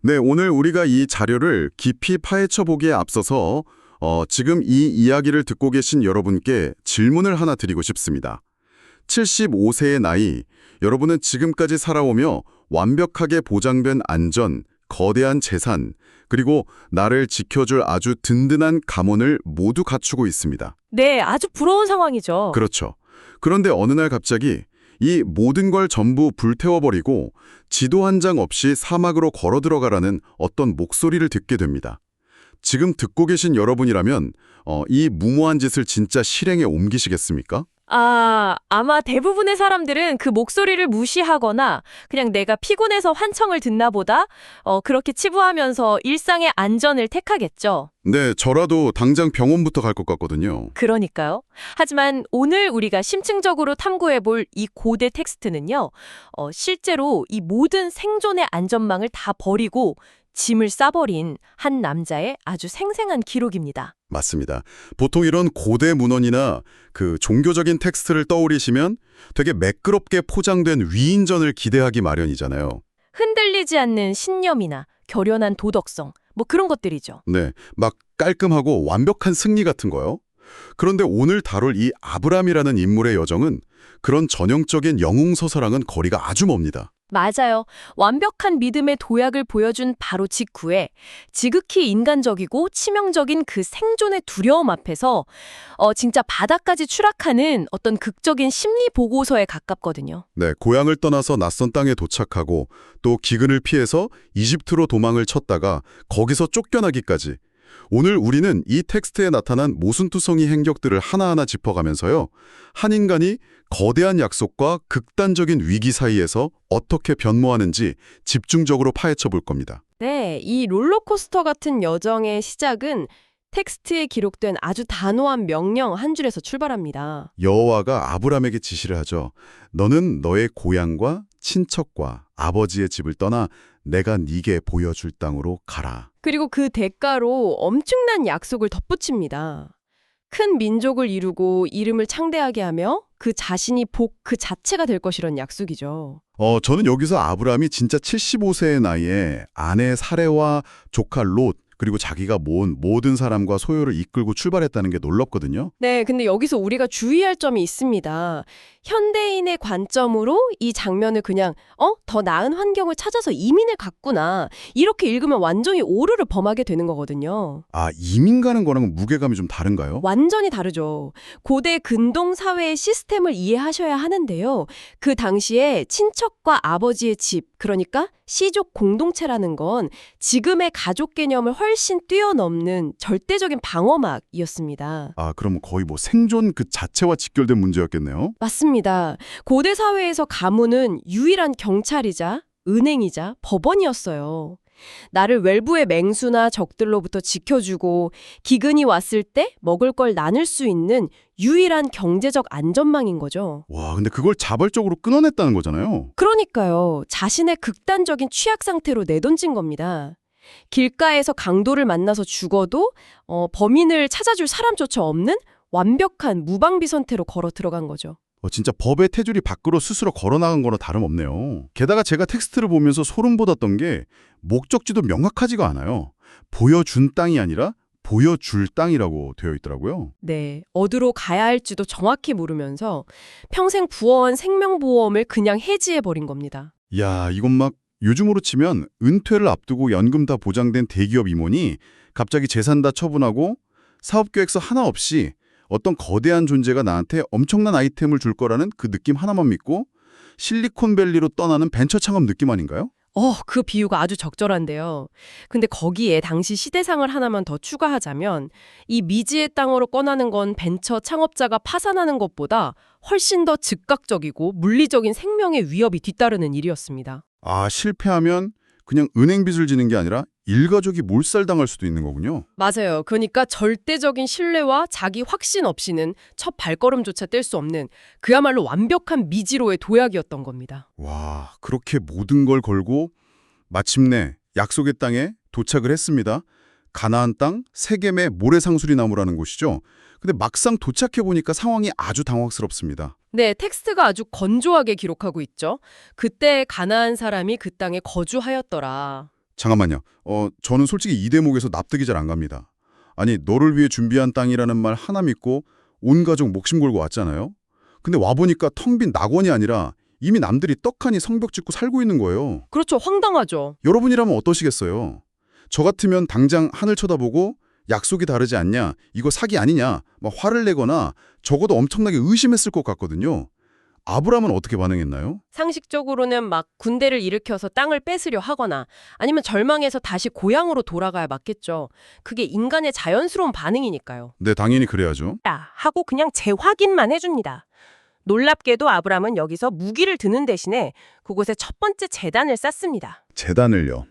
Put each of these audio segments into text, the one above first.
네, 오늘 우리가 이 자료를 깊이 파헤쳐 보기에 앞서서 지금 이 이야기를 듣고 계신 여러분께 질문을 하나 드리고 싶습니다. 75세의 나이, 여러분은 지금까지 살아오며 완벽하게 보장된 안전, 거대한 재산, 그리고 나를 지켜줄 아주 든든한 가문을 모두 갖추고 있습니다. 네, 아주 부러운 상황이죠. 그렇죠. 그런데 어느 날 갑자기 이 모든 걸 전부 불태워버리고 지도 한 장 없이 사막으로 걸어 들어가라는 어떤 목소리를 듣게 됩니다. 지금 듣고 계신 여러분이라면 이 무모한 짓을 진짜 실행에 옮기시겠습니까? 아마 대부분의 사람들은 그 목소리를 무시하거나 그냥 내가 피곤해서 환청을 듣나 보다 그렇게 치부하면서 일상의 안전을 택하겠죠. 네, 저라도 당장 병원부터 갈 것 같거든요. 그러니까요. 하지만 오늘 우리가 심층적으로 탐구해 볼 이 고대 텍스트는요. 실제로 이 모든 생존의 안전망을 다 버리고 짐을 싸버린 한 남자의 아주 생생한 기록입니다. 맞습니다. 보통 이런 고대 문헌이나 그 종교적인 텍스트를 떠올리시면 되게 매끄럽게 포장된 위인전을 기대하기 마련이잖아요. 흔들리지 않는 신념이나 결연한 도덕성, 뭐 그런 것들이죠. 네, 막 깔끔하고 완벽한 승리 같은 거요. 그런데 오늘 다룰 이 아브람이라는 인물의 여정은 그런 전형적인 영웅서사랑은 거리가 아주 멉니다. 맞아요. 완벽한 믿음의 도약을 보여준 바로 직후에 지극히 인간적이고 치명적인 그 생존의 두려움 앞에서 진짜 바닥까지 추락하는 어떤 극적인 심리 보고서에 가깝거든요. 네, 고향을 떠나서 낯선 땅에 도착하고 또 기근을 피해서 이집트로 도망을 쳤다가 거기서 쫓겨나기까지. 오늘 우리는 이 텍스트에 나타난 모순투성이 행적들을 하나하나 짚어가면서요. 한 인간이 거대한 약속과 극단적인 위기 사이에서 어떻게 변모하는지 집중적으로 파헤쳐 볼 겁니다. 네, 이 롤러코스터 같은 여정의 시작은 텍스트에 기록된 아주 단호한 명령 한 줄에서 출발합니다. 여호와가 아브람에게 지시를 하죠. 너는 너의 고향과 친척과 아버지의 집을 떠나 내가 네게 보여줄 땅으로 가라. 그리고 그 대가로 엄청난 약속을 덧붙입니다. 큰 민족을 이루고 이름을 창대하게 하며 그 자신이 복 그 자체가 될 것이란 약속이죠. 저는 여기서 아브람이 진짜 75세의 나이에 아내 사레와 조카 롯 그리고 자기가 모은 모든 사람과 소유를 이끌고 출발했다는 게 놀랍거든요. 네, 근데 여기서 우리가 주의할 점이 있습니다. 현대인의 관점으로 이 장면을 그냥 더 나은 환경을 찾아서 이민을 갔구나. 이렇게 읽으면 완전히 오류를 범하게 되는 거거든요. 아, 이민 가는 거랑은 무게감이 좀 다른가요? 완전히 다르죠. 고대 근동 사회의 시스템을 이해하셔야 하는데요. 그 당시에 친척과 아버지의 집, 그러니까 시족 공동체라는 건 지금의 가족 개념을 훨씬 뛰어넘는 절대적인 방어막이었습니다. 아, 그럼 거의 뭐 생존 그 자체와 직결된 문제였겠네요. 맞습니다. 고대 사회에서 가문은 유일한 경찰이자 은행이자 법원이었어요. 나를 외부의 맹수나 적들로부터 지켜주고 기근이 왔을 때 먹을 걸 나눌 수 있는 유일한 경제적 안전망인 거죠. 와, 근데 그걸 자발적으로 끊어냈다는 거잖아요. 그러니까요. 자신의 극단적인 취약 상태로 내던진 겁니다. 길가에서 강도를 만나서 죽어도 범인을 찾아줄 사람조차 없는 완벽한 무방비 선태로 걸어 들어간 거죠. 진짜 법의 테두리 밖으로 스스로 걸어나간 거나 다름없네요. 게다가 제가 텍스트를 보면서 소름 돋았던 게 목적지도 명확하지가 않아요. 보여준 땅이 아니라 보여줄 땅이라고 되어 있더라고요. 네, 어디로 가야 할지도 정확히 모르면서 평생 부어온 생명보험을 그냥 해지해버린 겁니다. 야, 이건 막 요즘으로 치면 은퇴를 앞두고 연금 다 보장된 대기업 임원이 갑자기 재산 다 처분하고 사업계획서 하나 없이 어떤 거대한 존재가 나한테 엄청난 아이템을 줄 거라는 그 느낌 하나만 믿고 실리콘밸리로 떠나는 벤처 창업 느낌 아닌가요? 그 비유가 아주 적절한데요. 근데 거기에 당시 시대상을 하나만 더 추가하자면 이 미지의 땅으로 꺼나는 건 벤처 창업자가 파산하는 것보다 훨씬 더 즉각적이고 물리적인 생명의 위협이 뒤따르는 일이었습니다. 아, 실패하면 그냥 은행 빚을 지는 게 아니라 일가족이 몰살당할 수도 있는 거군요. 맞아요. 그러니까 절대적인 신뢰와 자기 확신 없이는 첫 발걸음조차 뗄 수 없는 그야말로 완벽한 미지로의 도약이었던 겁니다. 와, 그렇게 모든 걸 걸고 마침내 약속의 땅에 도착을 했습니다. 가나안 땅 세겜의 모래상수리 나무라는 곳이죠. 근데 막상 도착해보니까 상황이 아주 당황스럽습니다. 네, 텍스트가 아주 건조하게 기록하고 있죠. 그때 가나안 사람이 그 땅에 거주하였더라. 잠깐만요. 저는 솔직히 이 대목에서 납득이 잘 안 갑니다. 아니, 너를 위해 준비한 땅이라는 말 하나 믿고 온 가족 목숨 걸고 왔잖아요. 근데 와보니까 텅 빈 낙원이 아니라 이미 남들이 떡하니 성벽 짓고 살고 있는 거예요. 그렇죠. 황당하죠. 여러분이라면 어떠시겠어요? 저 같으면 당장 하늘 쳐다보고 약속이 다르지 않냐, 이거 사기 아니냐, 막 화를 내거나 적어도 엄청나게 의심했을 것 같거든요. 아브람은 어떻게 반응했나요? 상식적으로는 막 군대를 일으켜서 땅을 뺏으려 하거나 아니면 절망해서 다시 고향으로 돌아가야 맞겠죠. 그게 인간의 자연스러운 반응이니까요. 네, 당연히 그래야죠. 하고 그냥 재확인만 해줍니다. 놀랍게도 아브람은 여기서 무기를 드는 대신에 그곳에 첫 번째 제단을 쌓습니다. 재단을요.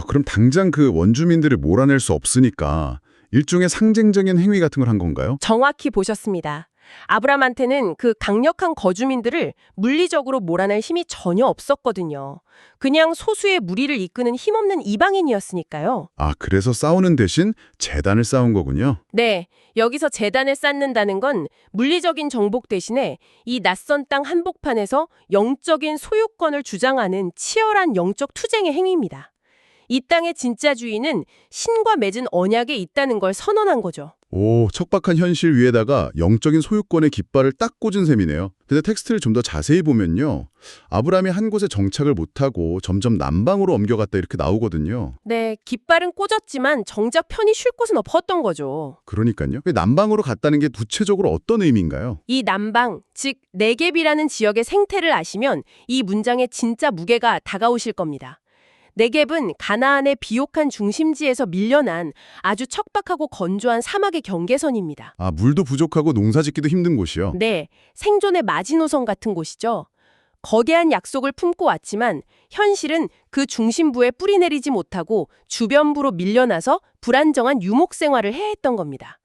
그럼 당장 그 원주민들을 몰아낼 수 없으니까 일종의 상징적인 행위 같은 걸 한 건가요? 정확히 보셨습니다. 아브람한테는 그 강력한 거주민들을 물리적으로 몰아낼 힘이 전혀 없었거든요. 그냥 소수의 무리를 이끄는 힘없는 이방인이었으니까요. 아, 그래서 싸우는 대신 재단을 쌓은 거군요. 네, 여기서 제단을 쌓는다는 건 물리적인 정복 대신에 이 낯선 땅 한복판에서 영적인 소유권을 주장하는 치열한 영적 투쟁의 행위입니다. 이 땅의 진짜 주인은 신과 맺은 언약에 있다는 걸 선언한 거죠. 오, 척박한 현실 위에다가 영적인 소유권의 깃발을 딱 꽂은 셈이네요. 근데 텍스트를 좀 더 자세히 보면요. 아브람이 한 곳에 정착을 못하고 점점 남방으로 옮겨갔다 이렇게 나오거든요. 네, 깃발은 꽂았지만 정작 편히 쉴 곳은 없었던 거죠. 그러니까요. 남방으로 갔다는 게 구체적으로 어떤 의미인가요? 이 남방, 즉 네겝이라는 지역의 생태를 아시면 이 문장의 진짜 무게가 다가오실 겁니다. 네겝은 가나안의 비옥한 중심지에서 밀려난 아주 척박하고 건조한 사막의 경계선입니다. 아, 물도 부족하고 농사짓기도 힘든 곳이요. 네, 생존의 마지노선 같은 곳이죠. 거대한 약속을 품고 왔지만 현실은 그 중심부에 뿌리 내리지 못하고 주변부로 밀려나서 불안정한 유목 생활을 해야 했던 겁니다.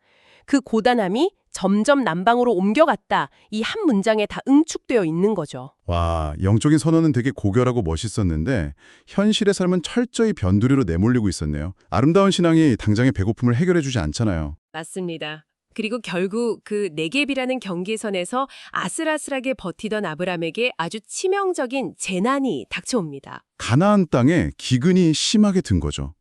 그 고단함이 점점 남방으로 옮겨갔다. 이 한 문장에 다 응축되어 있는 거죠. 와, 영적인 선언은 되게 고결하고 멋있었는데 현실의 삶은 철저히 변두리로 내몰리고 있었네요. 아름다운 신앙이 당장의 배고픔을 해결해주지 않잖아요. 맞습니다. 그리고 결국 그 네겝이라는 경계선에서 아슬아슬하게 버티던 아브람에게 아주 치명적인 재난이 닥쳐옵니다. 가나안 땅에 기근이 심하게 든 거죠.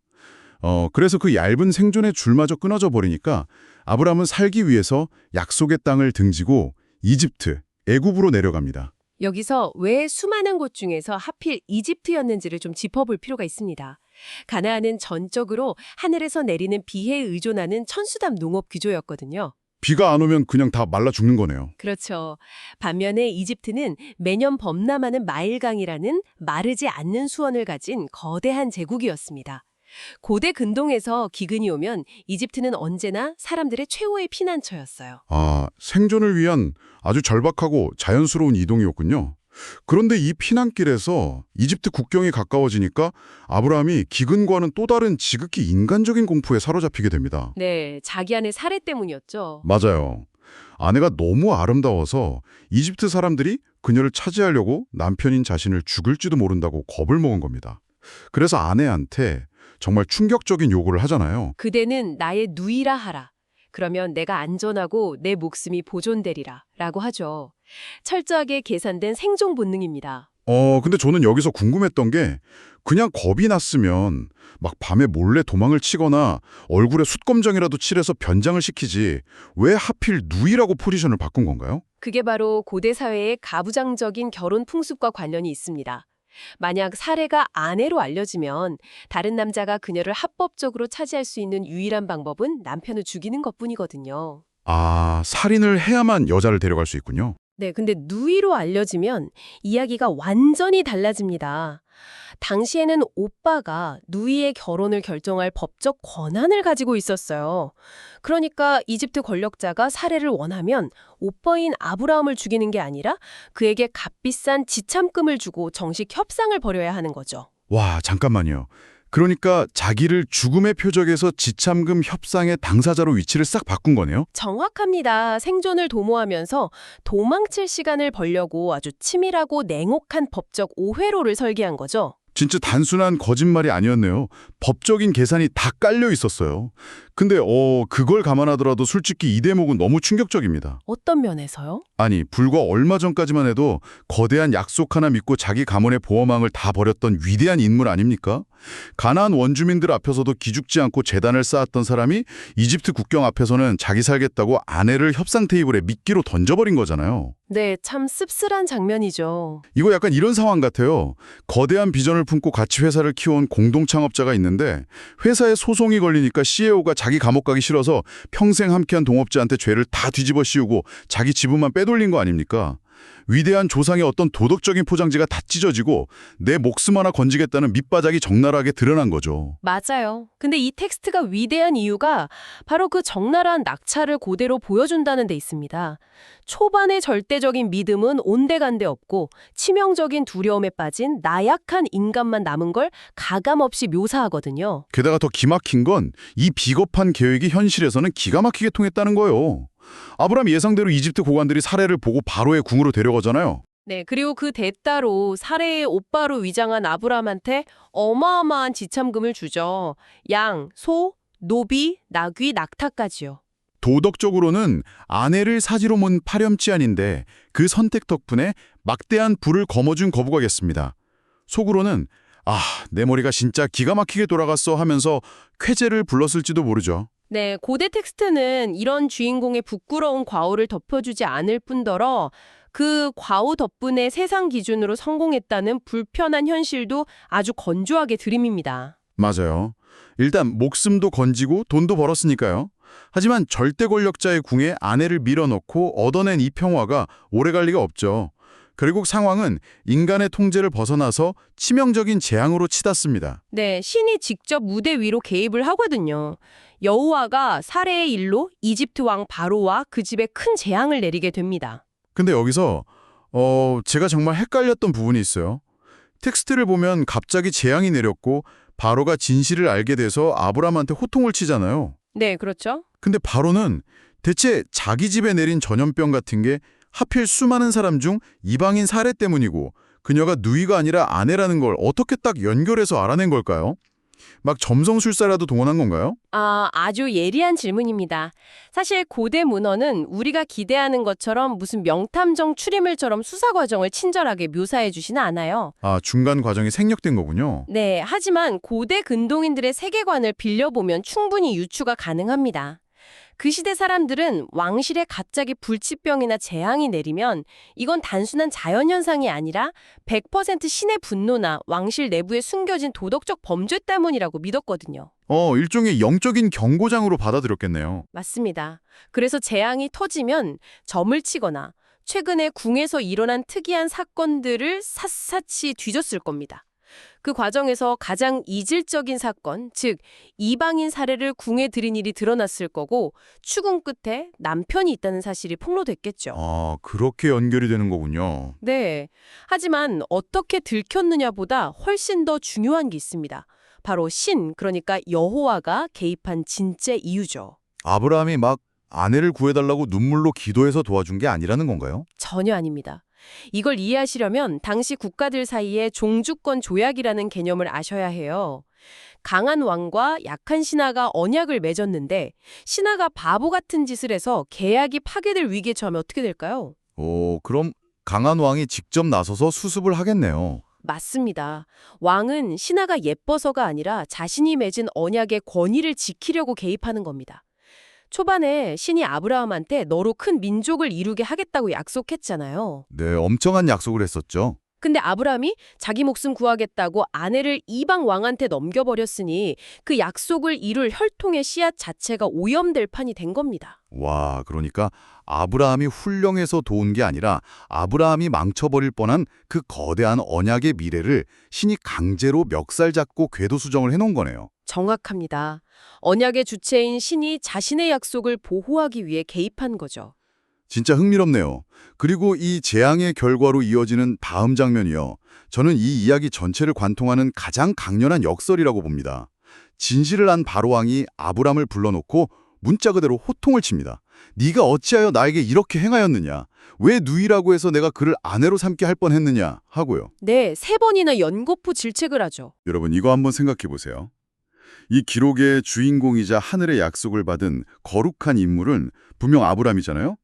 그래서 그 얇은 생존의 줄마저 끊어져 버리니까 아브람은 살기 위해서 약속의 땅을 등지고 이집트, 애굽으로 내려갑니다. 여기서 왜 수많은 곳 중에서 하필 이집트였는지를 좀 짚어볼 필요가 있습니다. 가나안은 전적으로 하늘에서 내리는 비에 의존하는 천수답 농업 규조였거든요. 비가 안 오면 그냥 다 말라 죽는 거네요. 그렇죠. 반면에 이집트는 매년 범람하는 나일강이라는 마르지 않는 수원을 가진 거대한 제국이었습니다. 고대 근동에서 기근이 오면 이집트는 언제나 사람들의 최후의 피난처였어요. 아, 생존을 위한 아주 절박하고 자연스러운 이동이었군요. 그런데 이 피난길에서 이집트 국경이 가까워지니까 아브라함이 기근과는 또 다른 지극히 인간적인 공포에 사로잡히게 됩니다. 네, 자기 아내 사례 때문이었죠. 맞아요. 아내가 너무 아름다워서 이집트 사람들이 그녀를 차지하려고 남편인 자신을 죽을지도 모른다고 겁을 먹은 겁니다. 그래서 아내한테 정말 충격적인 요구를 하잖아요. 그대는 나의 누이라 하라. 그러면 내가 안전하고 내 목숨이 보존되리라 라고 하죠. 철저하게 계산된 생존 본능입니다. 근데 저는 여기서 궁금했던 게 그냥 겁이 났으면 막 밤에 몰래 도망을 치거나 얼굴에 숯검정이라도 칠해서 변장을 시키지 왜 하필 누이라고 포지션을 바꾼 건가요? 그게 바로 고대 사회의 가부장적인 결혼 풍습과 관련이 있습니다. 만약 사례가 아내로 알려지면 다른 남자가 그녀를 합법적으로 차지할 수 있는 유일한 방법은 남편을 죽이는 것뿐이거든요. 아, 살인을 해야만 여자를 데려갈 수 있군요. 네, 근데 누이로 알려지면 이야기가 완전히 달라집니다. 당시에는 오빠가 누이의 결혼을 결정할 법적 권한을 가지고 있었어요. 그러니까 이집트 권력자가 살해를 원하면 오빠인 아브라함을 죽이는 게 아니라 그에게 값비싼 지참금을 주고 정식 협상을 벌여야 하는 거죠. 와, 잠깐만요. 그러니까 자기를 죽음의 표적에서 지참금 협상의 당사자로 위치를 싹 바꾼 거네요? 정확합니다. 생존을 도모하면서 도망칠 시간을 벌려고 아주 치밀하고 냉혹한 법적 오회로를 설계한 거죠. 진짜 단순한 거짓말이 아니었네요. 법적인 계산이 다 깔려 있었어요. 근데 그걸 감안하더라도 솔직히 이 대목은 너무 충격적입니다. 어떤 면에서요? 아니, 불과 얼마 전까지만 해도 거대한 약속 하나 믿고 자기 가문의 보호망을 다 버렸던 위대한 인물 아닙니까? 가나안 원주민들 앞에서도 기죽지 않고 제단을 쌓았던 사람이 이집트 국경 앞에서는 자기 살겠다고 아내를 협상 테이블에 미끼로 던져버린 거잖아요. 네, 참 씁쓸한 장면이죠. 이거 약간 이런 상황 같아요. 거대한 비전을 품고 같이 회사를 키워온 공동 창업자가 있는데 회사에 소송이 걸리니까 CEO가 자기 감옥 가기 싫어서 평생 함께한 동업자한테 죄를 다 뒤집어 씌우고 자기 지분만 빼돌린 거 아닙니까? 위대한 조상의 어떤 도덕적인 포장지가 다 찢어지고 내 목숨 하나 건지겠다는 밑바닥이 적나라하게 드러난 거죠. 맞아요. 근데 이 텍스트가 위대한 이유가 바로 그 적나라한 낙차를 그대로 보여준다는 데 있습니다. 초반의 절대적인 믿음은 온데간데 없고 치명적인 두려움에 빠진 나약한 인간만 남은 걸 가감없이 묘사하거든요. 게다가 더 기막힌 건 이 비겁한 계획이 현실에서는 기가 막히게 통했다는 거예요. 아브라함 예상대로 이집트 고관들이 사례를 보고 바로의 궁으로 데려가잖아요. 네, 그리고 그 대가로 사례의 오빠로 위장한 아브라함한테 어마어마한 지참금을 주죠. 양, 소, 노비, 나귀, 낙타까지요. 도덕적으로는 아내를 사지로 몬 파렴치한인데 그 선택 덕분에 막대한 부를 거머쥔 거부가겠습니다. 속으로는 내 머리가 진짜 기가 막히게 돌아갔어 하면서 쾌재를 불렀을지도 모르죠. 네, 고대 텍스트는 이런 주인공의 부끄러운 과오를 덮어주지 않을 뿐더러 그 과오 덕분에 세상 기준으로 성공했다는 불편한 현실도 아주 건조하게 들이밉니다. 맞아요. 일단 목숨도 건지고 돈도 벌었으니까요. 하지만 절대 권력자의 궁에 아내를 밀어넣고 얻어낸 이 평화가 오래갈 리가 없죠. 결국 상황은 인간의 통제를 벗어나서 치명적인 재앙으로 치닫습니다. 네, 신이 직접 무대 위로 개입을 하거든요. 여호와가 살해의 일로 이집트 왕 바로와 그 집에 큰 재앙을 내리게 됩니다. 근데 여기서 제가 정말 헷갈렸던 부분이 있어요. 텍스트를 보면 갑자기 재앙이 내렸고 바로가 진실을 알게 돼서 아브라함한테 호통을 치잖아요. 네, 그렇죠. 근데 바로는 대체 자기 집에 내린 전염병 같은 게 하필 수많은 사람 중 이방인 살해 때문이고 그녀가 누이가 아니라 아내라는 걸 어떻게 딱 연결해서 알아낸 걸까요? 막 점성술사라도 동원한 건가요? 아주 예리한 질문입니다. 사실 고대 문헌은 우리가 기대하는 것처럼 무슨 명탐정 추리물처럼 수사 과정을 친절하게 묘사해 주지는 않아요. 중간 과정이 생략된 거군요. 네, 하지만 고대 근동인들의 세계관을 빌려보면 충분히 유추가 가능합니다. 그 시대 사람들은 왕실에 갑자기 불치병이나 재앙이 내리면 이건 단순한 자연현상이 아니라 100% 신의 분노나 왕실 내부에 숨겨진 도덕적 범죄 때문이라고 믿었거든요. 일종의 영적인 경고장으로 받아들였겠네요. 맞습니다. 그래서 재앙이 터지면 점을 치거나 최근에 궁에서 일어난 특이한 사건들을 샅샅이 뒤졌을 겁니다. 그 과정에서 가장 이질적인 사건, 즉 이방인 살해를 궁에 들인 일이 드러났을 거고 추궁 끝에 남편이 있다는 사실이 폭로됐겠죠. 그렇게 연결이 되는 거군요. 네. 하지만 어떻게 들켰느냐보다 훨씬 더 중요한 게 있습니다. 바로 그러니까 여호와가 개입한 진짜 이유죠. 아브라함이 막 아내를 구해달라고 눈물로 기도해서 도와준 게 아니라는 건가요? 전혀 아닙니다. 이걸 이해하시려면 당시 국가들 사이에 종주권 조약이라는 개념을 아셔야 해요. 강한 왕과 약한 신하가 언약을 맺었는데 신하가 바보 같은 짓을 해서 계약이 파괴될 위기에 처하면 어떻게 될까요? 그럼 강한 왕이 직접 나서서 수습을 하겠네요. 맞습니다. 왕은 신하가 예뻐서가 아니라 자신이 맺은 언약의 권위를 지키려고 개입하는 겁니다. 초반에 신이 아브라함한테 너로 큰 민족을 이루게 하겠다고 약속했잖아요. 네, 엄청난 약속을 했었죠. 근데 아브라함이 자기 목숨 구하겠다고 아내를 이방 왕한테 넘겨버렸으니 그 약속을 이룰 혈통의 씨앗 자체가 오염될 판이 된 겁니다. 와, 그러니까 아브라함이 훌륭해서 도운 게 아니라 아브라함이 망쳐버릴 뻔한 그 거대한 언약의 미래를 신이 강제로 멱살 잡고 궤도 수정을 해놓은 거네요. 정확합니다. 언약의 주체인 신이 자신의 약속을 보호하기 위해 개입한 거죠. 진짜 흥미롭네요. 그리고 이 재앙의 결과로 이어지는 다음 장면이요. 저는 이 이야기 전체를 관통하는 가장 강렬한 역설이라고 봅니다. 진실을 안 바로왕이 아브람을 불러놓고 문자 그대로 호통을 칩니다. 네가 어찌하여 나에게 이렇게 행하였느냐? 왜 누이라고 해서 내가 그를 아내로 삼게 할 뻔했느냐? 하고요. 네, 3번이나 연거푸 질책을 하죠. 여러분 이거 한번 생각해 보세요. 이 기록의 주인공이자 하늘의 약속을 받은 거룩한 인물은 분명 아브람이잖아요.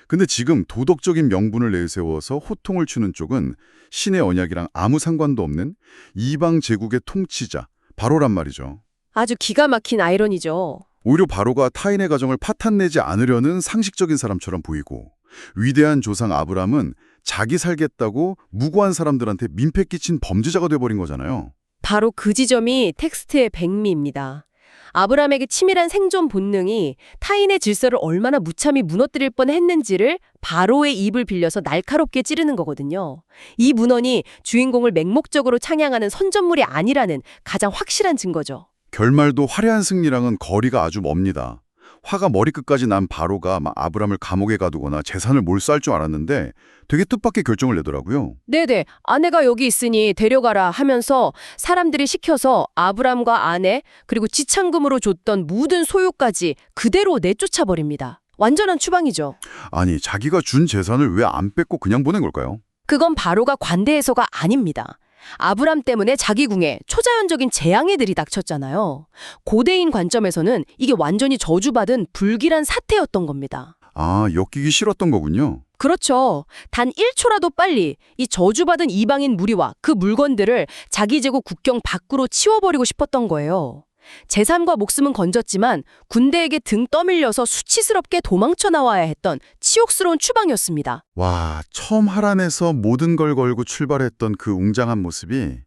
근데 지금 도덕적인 명분을 내세워서 호통을 추는 쪽은 신의 언약이랑 아무 상관도 없는 이방 제국의 통치자, 바로란 말이죠. 아주 기가 막힌 아이러니죠. 오히려 바로가 타인의 가정을 파탄내지 않으려는 상식적인 사람처럼 보이고 위대한 조상 아브람은 자기 살겠다고 무고한 사람들한테 민폐 끼친 범죄자가 돼버린 거잖아요. 바로 그 지점이 텍스트의 백미입니다. 아브람에게 치밀한 생존 본능이 타인의 질서를 얼마나 무참히 무너뜨릴 뻔했는지를 바로의 입을 빌려서 날카롭게 찌르는 거거든요. 이 문헌이 주인공을 맹목적으로 찬양하는 선전물이 아니라는 가장 확실한 증거죠. 결말도 화려한 승리랑은 거리가 아주 멉니다. 화가 머리끝까지 난 바로가 막 아브람을 감옥에 가두거나 재산을 몰수할 줄 알았는데 되게 뜻밖의 결정을 내더라고요. 네네, 아내가 여기 있으니 데려가라 하면서 사람들이 시켜서 아브람과 아내 그리고 지참금으로 줬던 모든 소유까지 그대로 내쫓아버립니다. 완전한 추방이죠. 아니, 자기가 준 재산을 왜 안 뺏고 그냥 보낸 걸까요? 그건 바로가 관대해서가 아닙니다. 아브람 때문에 자기 궁에 초자연적인 재앙이 들이닥쳤잖아요. 고대인 관점에서는 이게 완전히 저주받은 불길한 사태였던 겁니다. 아, 엮이기 싫었던 거군요. 그렇죠. 단 1초라도 빨리 이 저주받은 이방인 무리와 그 물건들을 자기 제국 국경 밖으로 치워버리고 싶었던 거예요. 재산과 목숨은 건졌지만 군대에게 등 떠밀려서 수치스럽게 도망쳐 나와야 했던 치욕스러운 추방이었습니다. 와, 처음 하란에서 모든 걸 걸고 출발했던 그 웅장한 모습이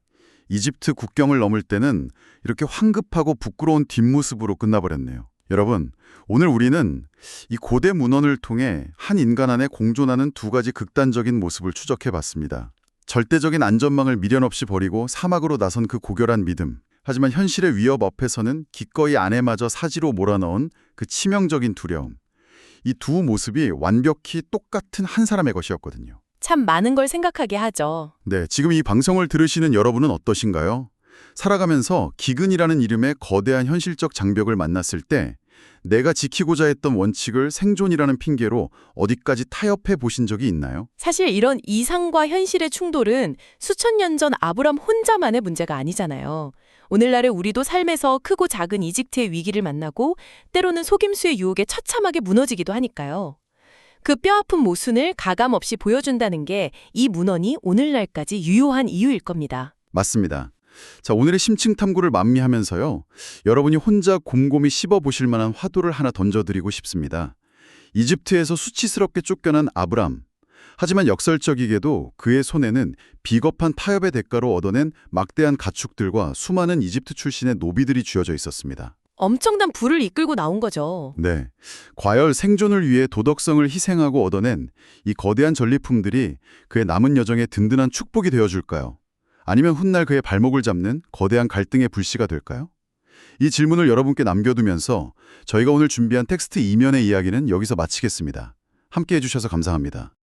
이집트 국경을 넘을 때는 이렇게 황급하고 부끄러운 뒷모습으로 끝나버렸네요. 여러분, 오늘 우리는 이 고대 문헌을 통해 한 인간 안에 공존하는 두 가지 극단적인 모습을 추적해봤습니다. 절대적인 안전망을 미련 없이 버리고 사막으로 나선 그 고결한 믿음. 하지만 현실의 위협 앞에서는 기꺼이 아내마저 사지로 몰아넣은 그 치명적인 두려움. 이 두 모습이 완벽히 똑같은 한 사람의 것이었거든요. 참 많은 걸 생각하게 하죠. 네, 지금 이 방송을 들으시는 여러분은 어떠신가요? 살아가면서 기근이라는 이름의 거대한 현실적 장벽을 만났을 때 내가 지키고자 했던 원칙을 생존이라는 핑계로 어디까지 타협해 보신 적이 있나요? 사실 이런 이상과 현실의 충돌은 수천 년 전 아브람 혼자만의 문제가 아니잖아요. 오늘날의 우리도 삶에서 크고 작은 이집트의 위기를 만나고 때로는 속임수의 유혹에 처참하게 무너지기도 하니까요. 그 뼈아픈 모순을 가감 없이 보여준다는 게 이 문헌이 오늘날까지 유효한 이유일 겁니다. 맞습니다. 자, 오늘의 심층 탐구를 만미하면서요. 여러분이 혼자 곰곰이 씹어보실 만한 화두를 하나 던져드리고 싶습니다. 이집트에서 수치스럽게 쫓겨난 아브람. 하지만 역설적이게도 그의 손에는 비겁한 타협의 대가로 얻어낸 막대한 가축들과 수많은 이집트 출신의 노비들이 쥐어져 있었습니다. 엄청난 부를 이끌고 나온 거죠. 네, 과열 생존을 위해 도덕성을 희생하고 얻어낸 이 거대한 전리품들이 그의 남은 여정에 든든한 축복이 되어줄까요? 아니면 훗날 그의 발목을 잡는 거대한 갈등의 불씨가 될까요? 이 질문을 여러분께 남겨두면서 저희가 오늘 준비한 텍스트 이면의 이야기는 여기서 마치겠습니다. 함께 해주셔서 감사합니다.